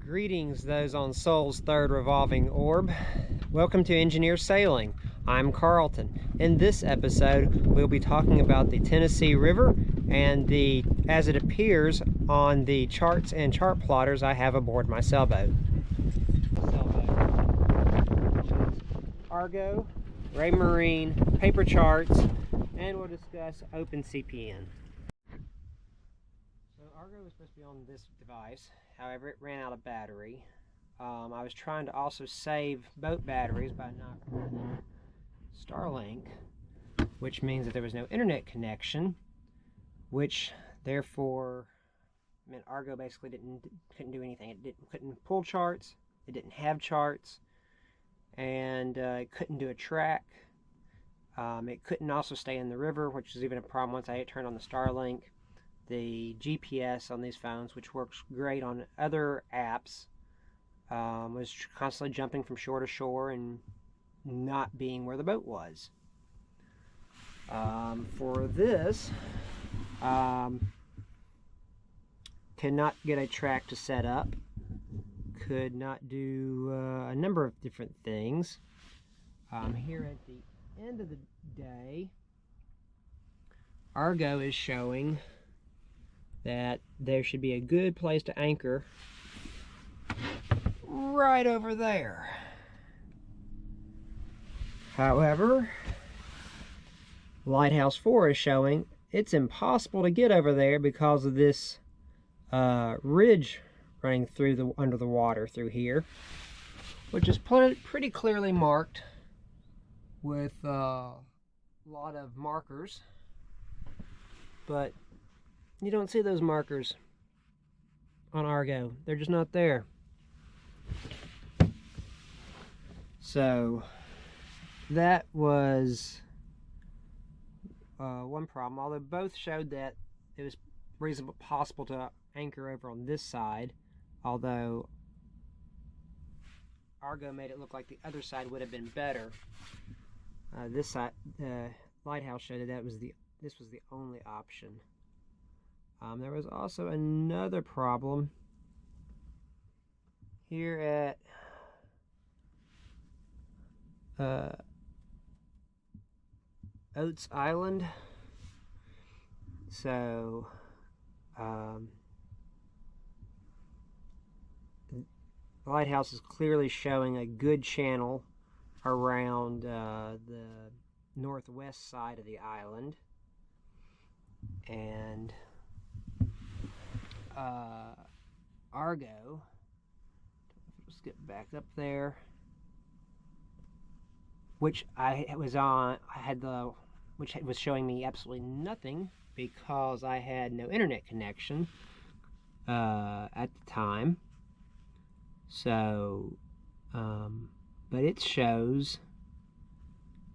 Greetings, those on Sol's third revolving orb. Welcome to Engineer Sailing. I'm Carlton. In this episode, we'll be talking about the Tennessee River and as it appears on the charts and chart plotters I have aboard my sailboat. Argo, Raymarine, paper charts, and we'll discuss OpenCPN. So Argo was supposed to be on this device, however it ran out of battery. I was trying to also save boat batteries by not running Starlink, which means that there was no internet connection, which therefore meant Argo basically couldn't do anything. It couldn't pull charts, it didn't have charts, and it couldn't do a track. It couldn't also stay in the river, which is even a problem once I turned on the Starlink. The GPS on these phones, which works great on other apps, was constantly jumping from shore to shore and not being where the boat was. For this, could not get a track to set up, could not do a number of different things. Here at the end of the day, Argo is showing that there should be a good place to anchor right over there. However, Lighthouse 4 is showing it's impossible to get over there because of this ridge running through under the water through here, which is pretty clearly marked with a lot of markers, but you don't see those markers on Argo. They're just not there. So that was one problem, although both showed that it was reasonably possible to anchor over on this side, although Argo made it look like the other side would have been better. This side, Lighthouse showed that this was the only option. There was also another problem here at Oates Island. So the Lighthouse is clearly showing a good channel around the northwest side of the island, and Argo, let's get back up there, which which was showing me absolutely nothing because I had no internet connection at the time. So but it shows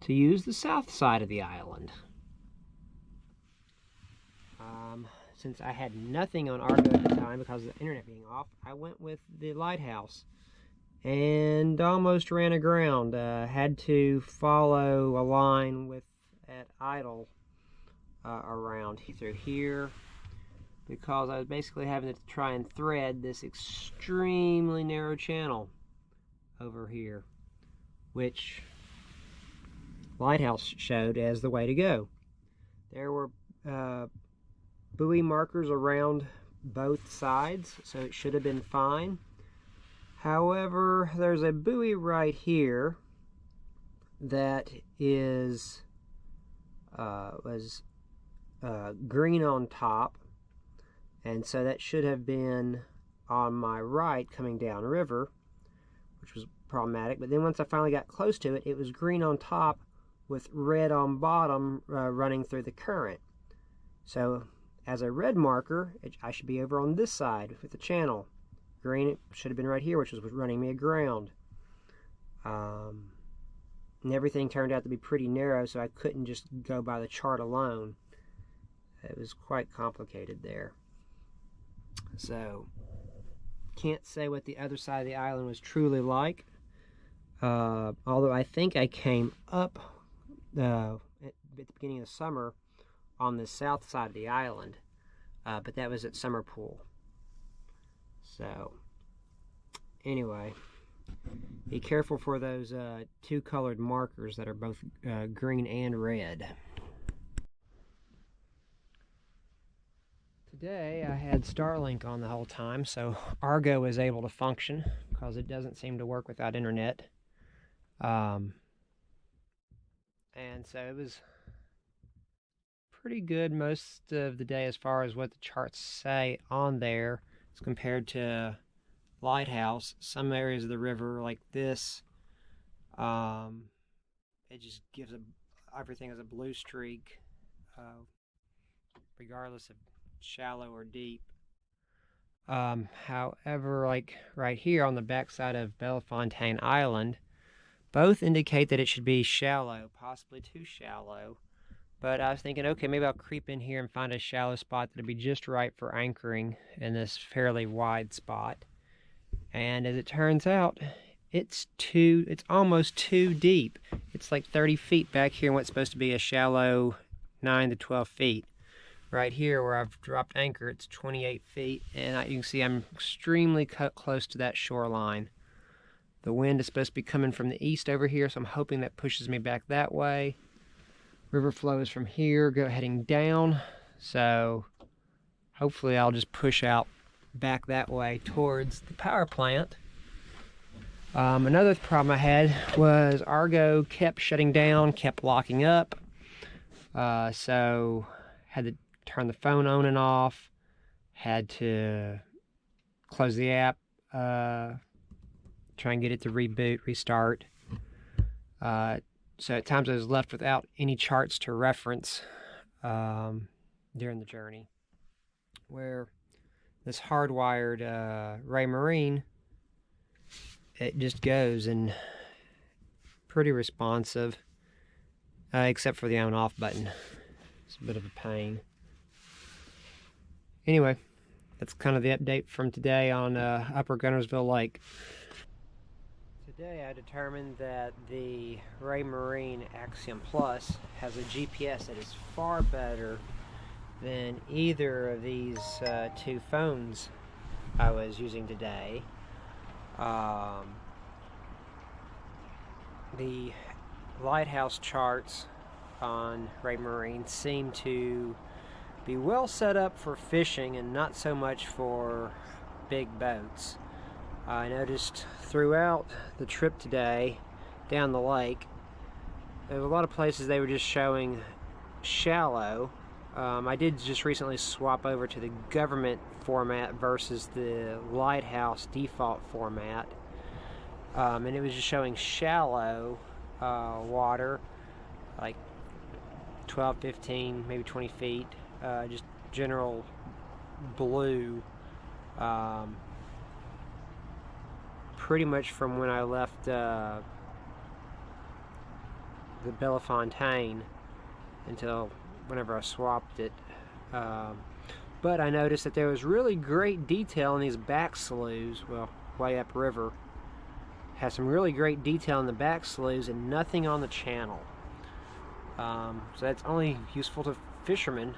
to use the south side of the island. Since I had nothing on Argo at the time because of the internet being off, I went with the Lighthouse and almost ran aground. Had to follow a line at idle around through here because I was basically having to try and thread this extremely narrow channel over here, which Lighthouse showed as the way to go. There were buoy markers around both sides, so it should have been fine. However, there's a buoy right here that was green on top, and so that should have been on my right coming down river, which was problematic. But then once I finally got close to it, it was green on top with red on bottom running through the current. So as a red marker, I should be over on this side with the channel. Green, it should have been right here, which was running me aground. And everything turned out to be pretty narrow, so I couldn't just go by the chart alone. It was quite complicated there. So, can't say what the other side of the island was truly like. Although I think I came up at the beginning of the summer on the south side of the island, but that was at Summer Pool. So Anyway, be careful for those two colored markers that are both green and red. Today I had Starlink on the whole time, so Argo is able to function because it doesn't seem to work without internet. And so it was pretty good most of the day as far as what the charts say on there as compared to Lighthouse. Some areas of the river like this, it just gives everything as a blue streak, regardless of shallow or deep. However, like right here on the backside of Bellefontaine Island, both indicate that it should be shallow, possibly too shallow. But I was thinking, okay, maybe I'll creep in here and find a shallow spot that'll be just right for anchoring in this fairly wide spot. And as it turns out, it's almost too deep. It's like 30 feet back here in what's supposed to be a shallow 9 to 12 feet. Right here where I've dropped anchor, it's 28 feet, and you can see I'm extremely close to that shoreline. The wind is supposed to be coming from the east over here, so I'm hoping that pushes me back that way. River flow is from here, heading down, so hopefully I'll just push out back that way towards the power plant. Another problem I had was Argo kept shutting down, kept locking up, so had to turn the phone on and off, had to close the app, try and get it to reboot, restart. So at times I was left without any charts to reference during the journey, where this hardwired Raymarine, it just goes and pretty responsive, except for the on off button. It's a bit of a pain. Anyway, that's kind of the update from today on Upper Guntersville Lake. Today I determined that the Raymarine Axiom Plus has a GPS that is far better than either of these two phones I was using today. The lighthouse charts on Raymarine seem to be well set up for fishing and not so much for big boats. I noticed throughout the trip today down the lake, there were a lot of places they were just showing shallow. I did just recently swap over to the government format versus the lighthouse default format, and it was just showing shallow water, like 12, 15, maybe 20 feet, just general blue, pretty much from when I left the Bellefontaine until whenever I swapped it. But I noticed that there was really great detail in these back sloughs, well, way upriver. Has some really great detail in the back sloughs and nothing on the channel. So that's only useful to fishermen,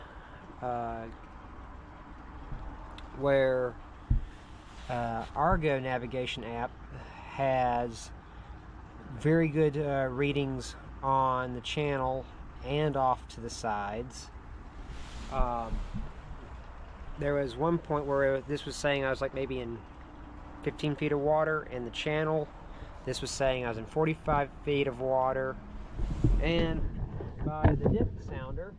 where Argo Navigation app has very good readings on the channel and off to the sides. There was one point where this was saying I was like maybe in 15 feet of water in the channel. This was saying I was in 45 feet of water, and by the dip sounder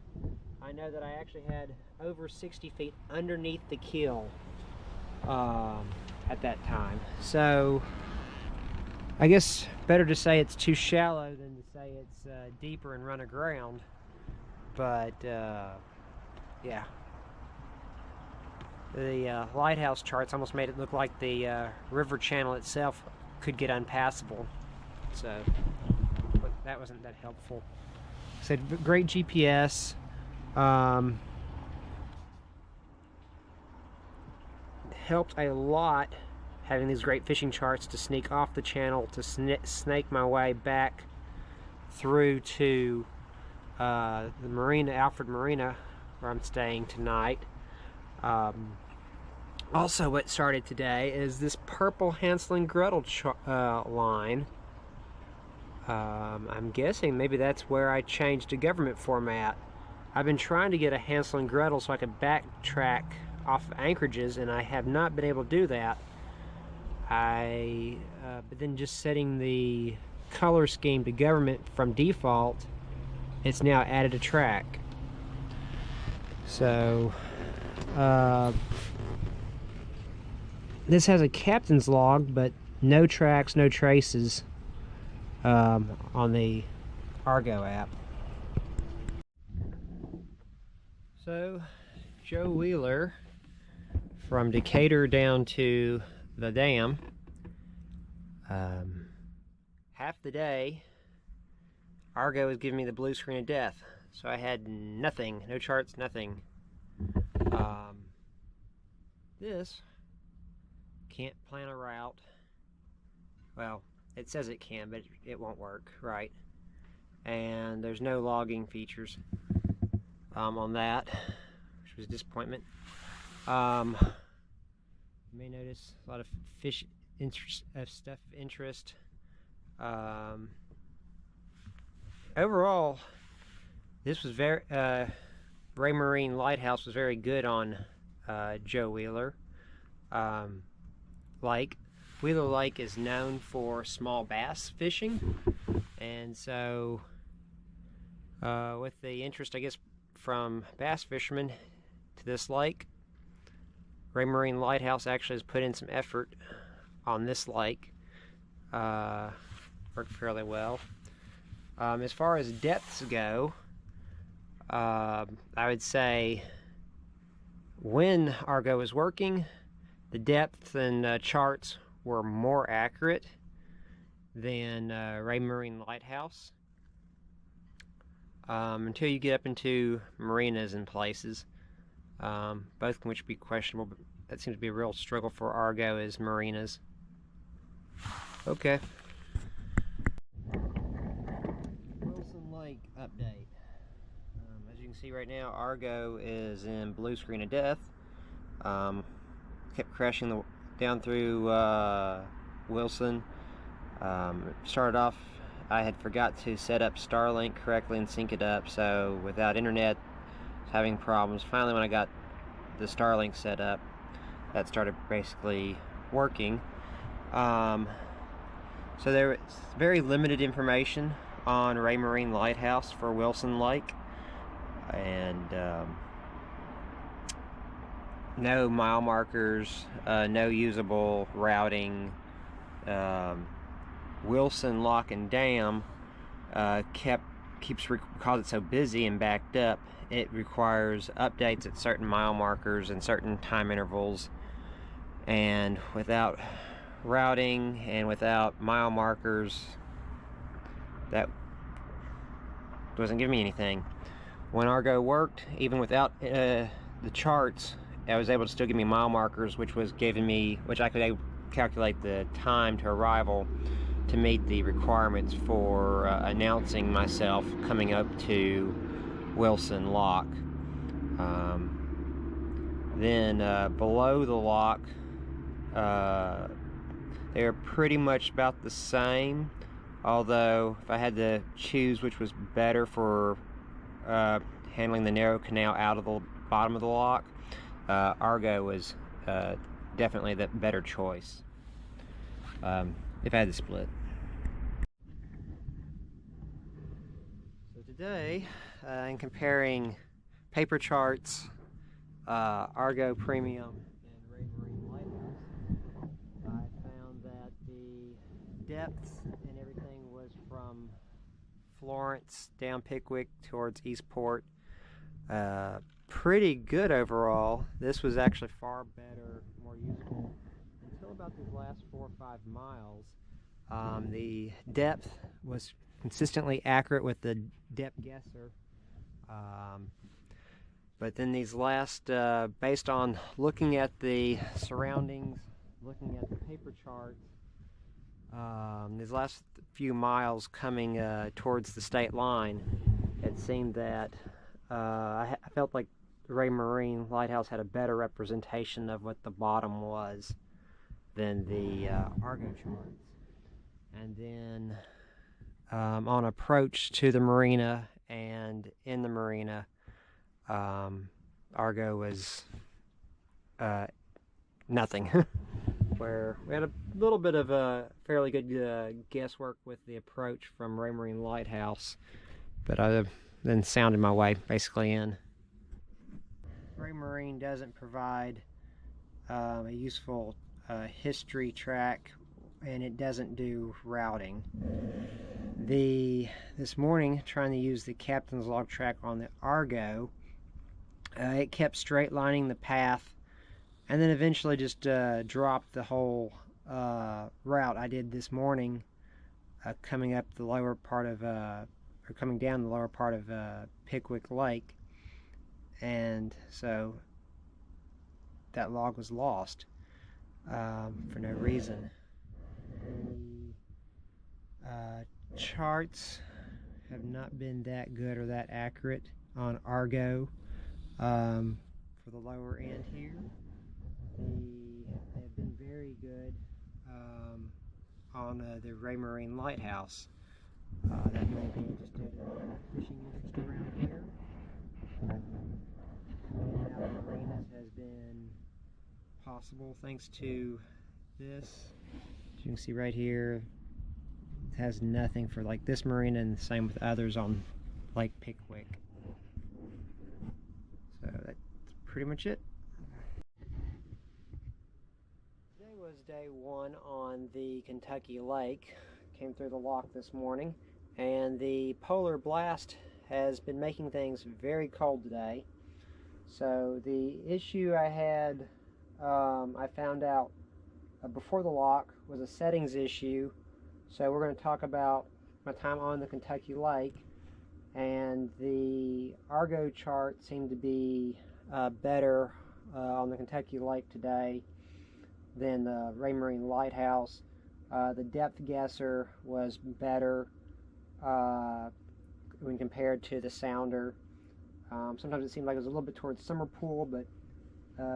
I know that I actually had over 60 feet underneath the keel at that time. So I guess better to say it's too shallow than to say it's deeper and run aground. But yeah, the lighthouse charts almost made it look like the river channel itself could get unpassable. So but that wasn't that helpful. So great GPS. Helped a lot having these great fishing charts to sneak off the channel, to snake my way back through to the marina, Alfred Marina, where I'm staying tonight. Also, what started today is this purple Hansel and Gretel line. I'm guessing maybe that's where I changed to government format. I've been trying to get a Hansel and Gretel so I could backtrack off of anchorages, and I have not been able to do that. But then just setting the color scheme to government from default, it's now added a track. So, this has a captain's log, but no tracks, no traces on the Argo app. So, Joe Wheeler from Decatur down to the dam, half the day Argo was giving me the blue screen of death, so I had nothing, no charts, nothing. This can't plan a route. Well, it says it can, but it won't work, right? And there's no logging features on that, which was a disappointment. You may notice a lot of fish stuff of interest. Overall, this was very Raymarine Lighthouse was very good on Joe Wheeler. Wheeler Lake is known for small bass fishing, and so with the interest, I guess, from bass fishermen to this lake, Raymarine Lighthouse actually has put in some effort on this lake. Worked fairly well. As far as depths go, I would say when Argo was working, the depths and charts were more accurate than Raymarine Lighthouse. Until you get up into marinas and places, both of which would be questionable, but that seems to be a real struggle for Argo is marinas. Okay. Wilson Lake update. As you can see right now, Argo is in blue screen of death. Kept crashing down through Wilson. Started off, I had forgot to set up Starlink correctly and sync it up, so without internet, I was having problems. Finally, when I got the Starlink set up, that started basically working. So there was very limited information on Raymarine Lighthouse for Wilson Lake, and no mile markers, no usable routing. Wilson Lock and Dam because it's so busy and backed up, it requires updates at certain mile markers and certain time intervals, and without routing and without mile markers, that wasn't giving me anything. When Argo worked, even without the charts, I was able to still give me mile markers, which I could calculate the time to arrival to meet the requirements for announcing myself coming up to Wilson Lock. Then below the lock, they're pretty much about the same, although if I had to choose which was better for handling the narrow canal out of the bottom of the lock, Argo was definitely the better choice if I had to split. So today, in comparing paper charts, Argo Premium and Raymarine Lighthouse, I found that the depth and everything was from Florence down Pickwick towards Eastport. Pretty good overall. This was actually far better, more useful until about these last 4 or 5 miles. The depth was consistently accurate with the depth guesser, but then these last, based on looking at the surroundings, looking at the paper charts, these last few miles coming towards the state line, it seemed that I felt like the Raymarine Lighthouse had a better representation of what the bottom was than the Argo charts. And then on approach to the marina and in the marina, Argo was nothing. Where we had a little bit of a fairly good guesswork with the approach from Raymarine Lighthouse, but I then sounded my way basically in. Raymarine doesn't provide a useful history track, and it doesn't do routing. This morning, trying to use the captain's log track on the Argo, it kept straight lining the path, and then eventually just dropped the whole route I did this morning, coming up the lower part of, or coming down the lower part of Pickwick Lake, and so that log was lost for no reason. The charts have not been that good or that accurate on Argo for the lower end here. They have been very good on the Raymarine Lighthouse. That may be just a fishing interest around here. Now the marinas has been possible thanks to this. As you can see right here, it has nothing for like this marina, and the same with others on Lake Pickwick. So that's pretty much it. Today was day one on the Kentucky Lake. Came through the lock this morning, and the polar blast has been making things very cold today. So the issue I had, I found out before the lock, was a settings issue. So we're going to talk about my time on the Kentucky Lake, and the Argo chart seemed to be better on the Kentucky Lake today than the Raymarine Lighthouse. The depth guesser was better when compared to the sounder. Sometimes it seemed like it was a little bit towards Summer Pool, but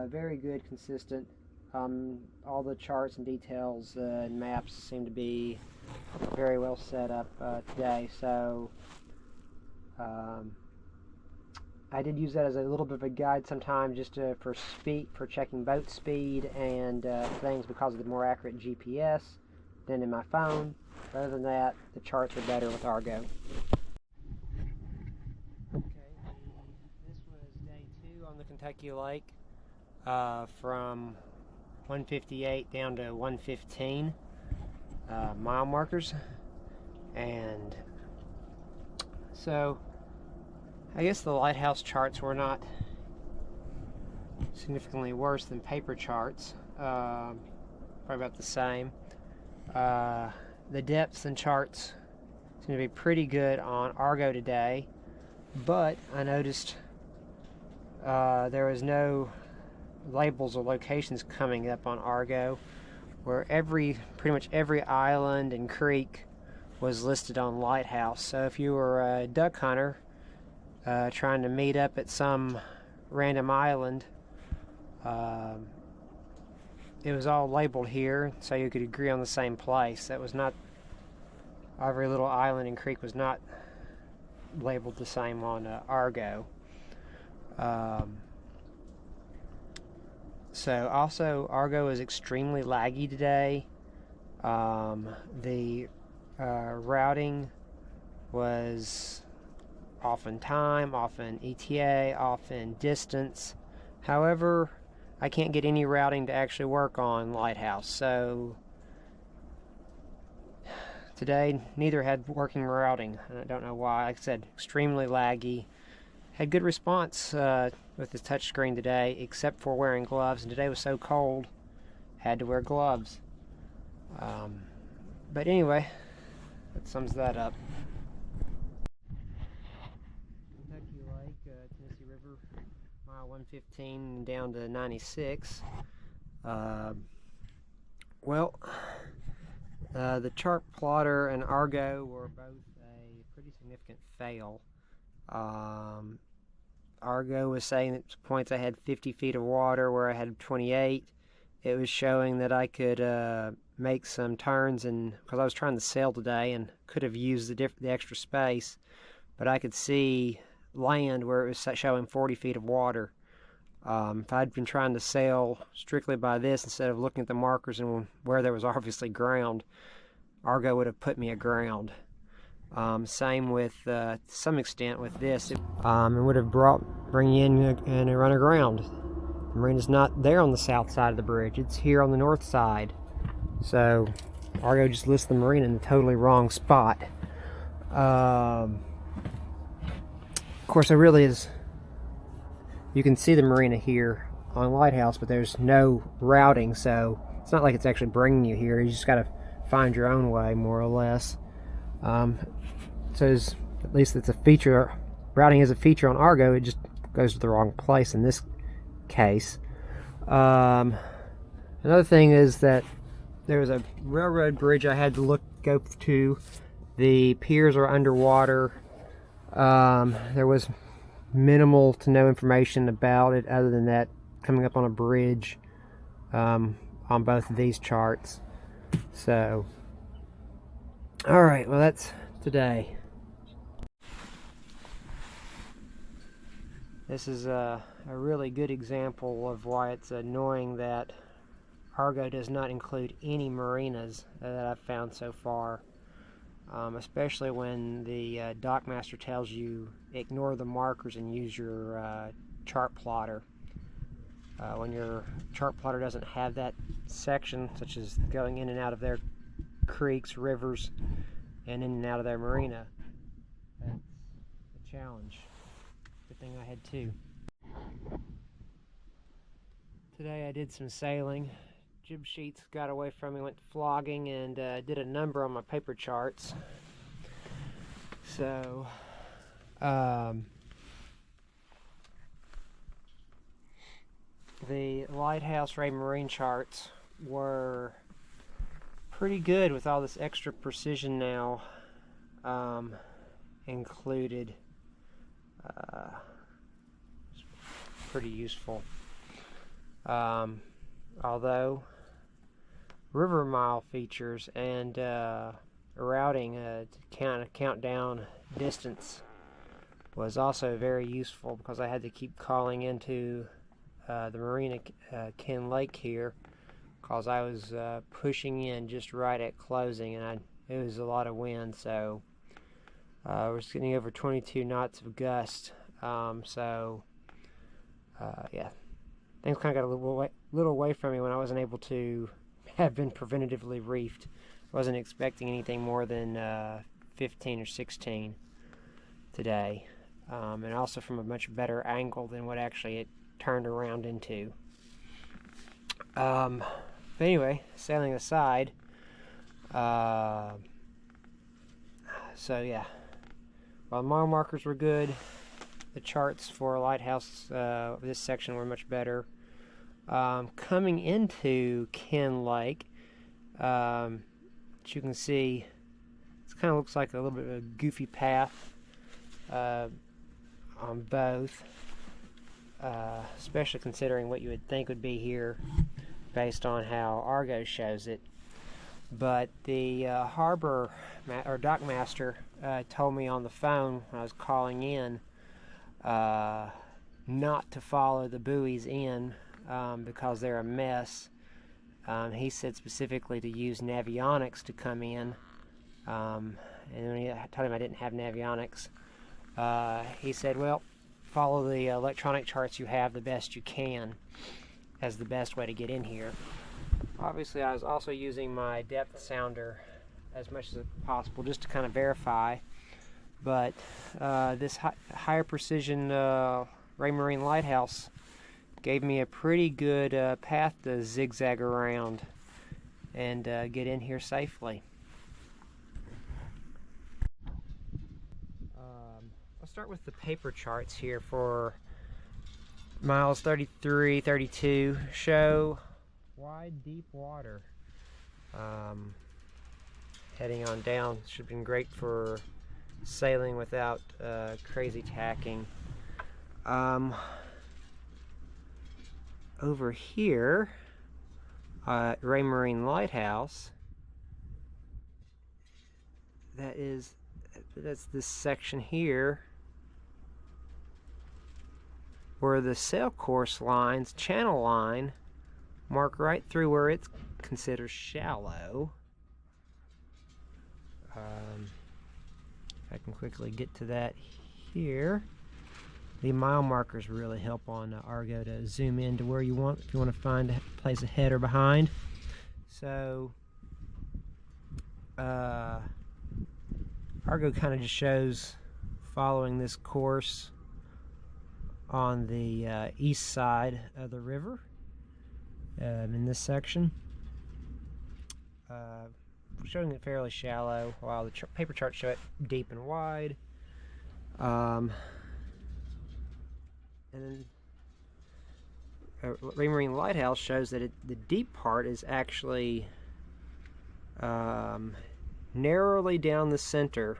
very good, consistent. All the charts and details and maps seem to be very well set up today. So I did use that as a little bit of a guide sometimes, just for checking boat speed and things, because of the more accurate GPS than in my phone. But other than that, the charts are better with Argo. Okay, this was day 2 on the Kentucky Lake, from 158 down to 115 mile markers. And so I guess the lighthouse charts were not significantly worse than paper charts, probably about the same. The depths and charts seem to be pretty good on Argo today, but I noticed there was no labels or locations coming up on Argo, where pretty much every island and creek was listed on Lighthouse. So if you were a duck hunter trying to meet up at some random island, it was all labeled here, so you could agree on the same place. That was not, every little island and creek was not labeled the same on Argo. So also, Argo is extremely laggy today. The routing was off in time, off in ETA, off in distance. However, I can't get any routing to actually work on Lighthouse. So today, neither had working routing. I don't know why. Like I said, extremely laggy. Had good response with the touchscreen today, except for wearing gloves. And today was so cold, had to wear gloves. But anyway, that sums that up. Kentucky Lake, Tennessee River, mile 115 down to 96. The chart plotter and Argo were both a pretty significant fail. Argo was saying at points I had 50 feet of water where I had 28. It was showing that I could make some turns, and because I was trying to sail today and could have used the extra space, but I could see land where it was showing 40 feet of water. If I'd been trying to sail strictly by this instead of looking at the markers and where there was obviously ground, Argo would have put me aground. Same with, to some extent, with this. It would have bring you in and run aground. The marina's not there on the south side of the bridge. It's here on the north side. So Argo just lists the marina in the totally wrong spot. Of course, there really is. You can see the marina here on Lighthouse, but there's no routing, so it's not like it's actually bringing you here. You just got to find your own way, more or less. So at least it's a feature. Routing is a feature on Argo. It just goes to the wrong place in this case. Another thing is that there was a railroad bridge I had to go to. The piers are underwater. There was minimal to no information about it other than that coming up on a bridge on both of these charts. So alright, well, that's today. This is a really good example of why it's annoying that Argo does not include any marinas that I've found so far. Especially when the dockmaster tells you ignore the markers and use your chart plotter. When your chart plotter doesn't have that section, such as going in and out of their creeks, rivers, and in and out of their marina, that's a challenge. Good thing I had two. Today I did some sailing. Jib sheets got away from me, went flogging, and did a number on my paper charts. So the Lighthouse Raymarine charts were pretty good with all this extra precision now included. Pretty useful. Although river mile features and routing to count down distance was also very useful, because I had to keep calling into the marina Ken Lake here, because I was pushing in just right at closing, and it was a lot of wind, so we're getting over 22 knots of gust. Yeah, things kind of got a little away from me when I wasn't able to have been preventatively reefed. I wasn't expecting anything more than 15 or 16 today, and also from a much better angle than what actually it turned around into. But anyway, sailing aside, so yeah, while the mile markers were good, the charts for Lighthouse, this section, were much better. Coming into Ken Lake, as you can see, it kind of looks like a little bit of a goofy path on both, especially considering what you would think would be here based on how Argo shows it. But the harbor or dock master told me on the phone when I was calling in not to follow the buoys in because they're a mess. He said specifically to use navionics to come in, and when I told him I didn't have navionics, he said, well, follow the electronic charts you have the best you can as the best way to get in here. Obviously, I was also using my depth sounder as much as possible just to kind of verify, but this higher precision Raymarine Lighthouse gave me a pretty good path to zigzag around and get in here safely. I'll start with the paper charts here for miles 33, 32. Show wide, deep water. Heading on down. Should have been great for sailing without crazy tacking. Over here at Raymarine Lighthouse, that's this section here where the sail course lines, channel line, mark right through where it's considered shallow. I can quickly get to that here. The mile markers really help on Argo to zoom in to where you want, if you want to find a place ahead or behind. So Argo kind of just shows following this course on the east side of the river in this section. Showing it fairly shallow, while the paper charts show it deep and wide. And then Raymarine Lighthouse shows that the deep part is actually narrowly down the center,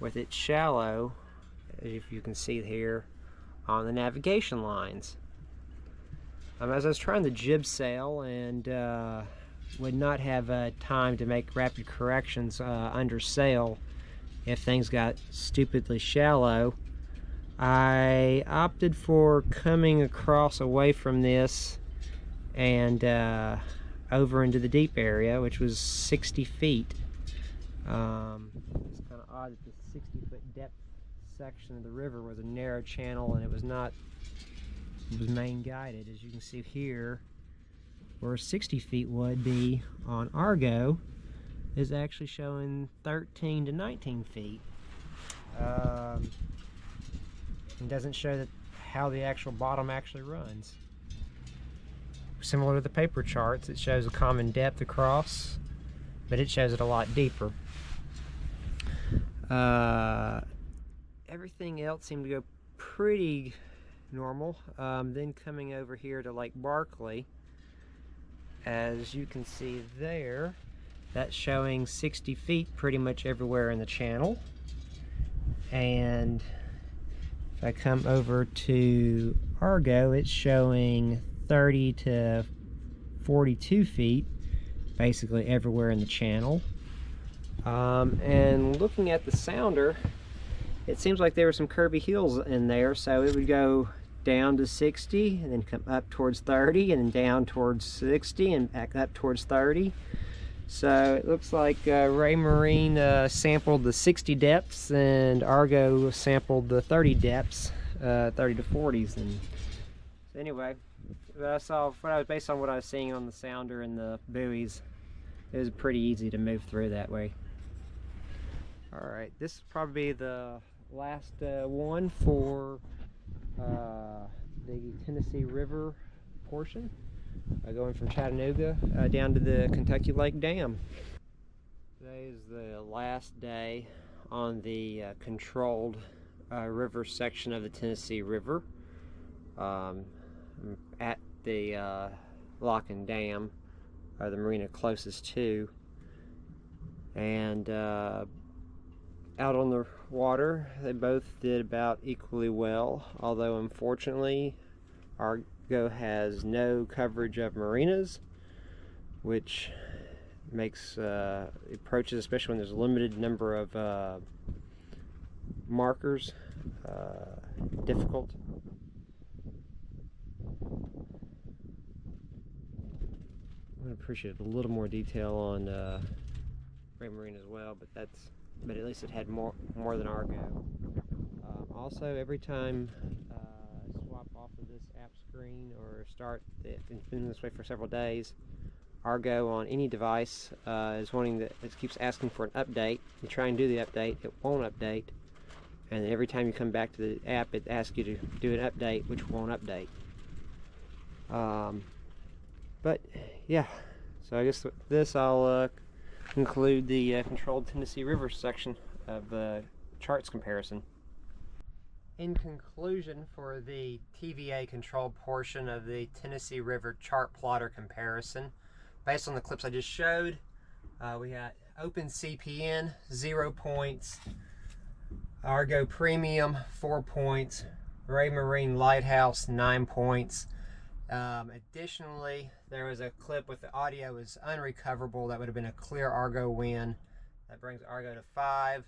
with it shallow, if you can see here, on the navigation lines. As I was trying the jib sail and would not have time to make rapid corrections under sail if things got stupidly shallow, I opted for coming across away from this and over into the deep area, which was 60 feet. It's kind of odd that this 60-foot depth section of the river was a narrow channel, and it was main guided. As you can see here, where 60 feet would be on Argo is actually showing 13 to 19 feet. It doesn't show that how the actual bottom actually runs. Similar to the paper charts, it shows a common depth across, but it shows it a lot deeper. Everything else seemed to go pretty normal. Then coming over here to Lake Barkley, as you can see there, that's showing 60 feet pretty much everywhere in the channel. And if I come over to Argo, it's showing 30 to 42 feet basically everywhere in the channel. And looking at the sounder, it seems like there were some curvy hills in there, so it would go down to 60 and then come up towards 30 and then down towards 60 and back up towards 30. So it looks like Raymarine sampled the 60 depths and Argo sampled the 30 depths, 30 to 40s. And so anyway, based on what I was seeing on the sounder and the buoys, it was pretty easy to move through that way. Alright, this will probably be the last one for the Tennessee River portion, going from Chattanooga down to the Kentucky Lake Dam. Today is the last day on the controlled river section of the Tennessee River. At the lock and dam, the marina closest to, and out on the water they both did about equally well, although unfortunately Argo has no coverage of marinas, which makes approaches, especially when there's a limited number of markers, difficult. I would appreciate a little more detail on Raymarine as well, but at least it had more than Argo. Also, every time I swap off of this app screen or start, it's been this way for several days, Argo on any device is wanting it keeps asking for an update. You try and do the update, it won't update, and every time you come back to the app, it asks you to do an update, which won't update. But yeah, so I guess with this I'll conclude the controlled Tennessee River section of the charts comparison. In conclusion, for the TVA controlled portion of the Tennessee River chart plotter comparison, based on the clips I just showed, we got OpenCPN 0 points, Argo Premium 4 points, Raymarine Lighthouse, 9 points. Additionally, there was a clip with the audio was unrecoverable. That would have been a clear Argo win. That brings Argo to 5.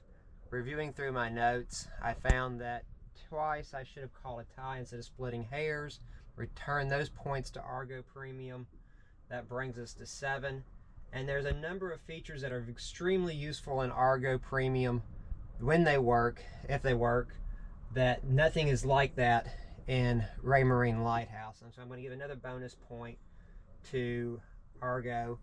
Reviewing through my notes, I found that twice I should have called a tie instead of splitting hairs. Return those points to Argo Premium. That brings us to 7. And there's a number of features that are extremely useful in Argo Premium when they work, if they work, that nothing is like that in Raymarine Lighthouse. And so I'm going to give another bonus point to Argo.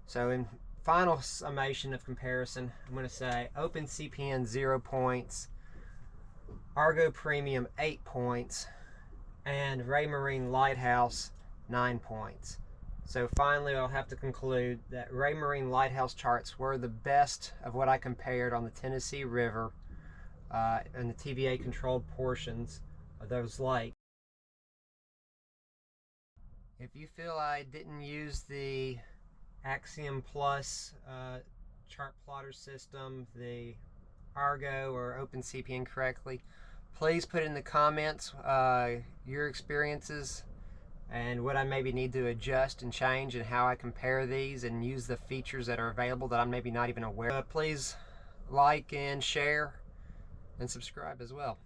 So in final summation of comparison, I'm going to say OpenCPN 0 points, Argo Premium 8 points, and Raymarine Lighthouse 9 points. So finally, I'll have to conclude that Raymarine Lighthouse charts were the best of what I compared on the Tennessee River and the TVA controlled portions of those lakes. If you feel I didn't use the Axiom Plus chart plotter system, the Argo or OpenCPN correctly, please put in the comments your experiences and what I maybe need to adjust and change and how I compare these and use the features that are available that I'm maybe not even aware of. Please like and share and subscribe as well.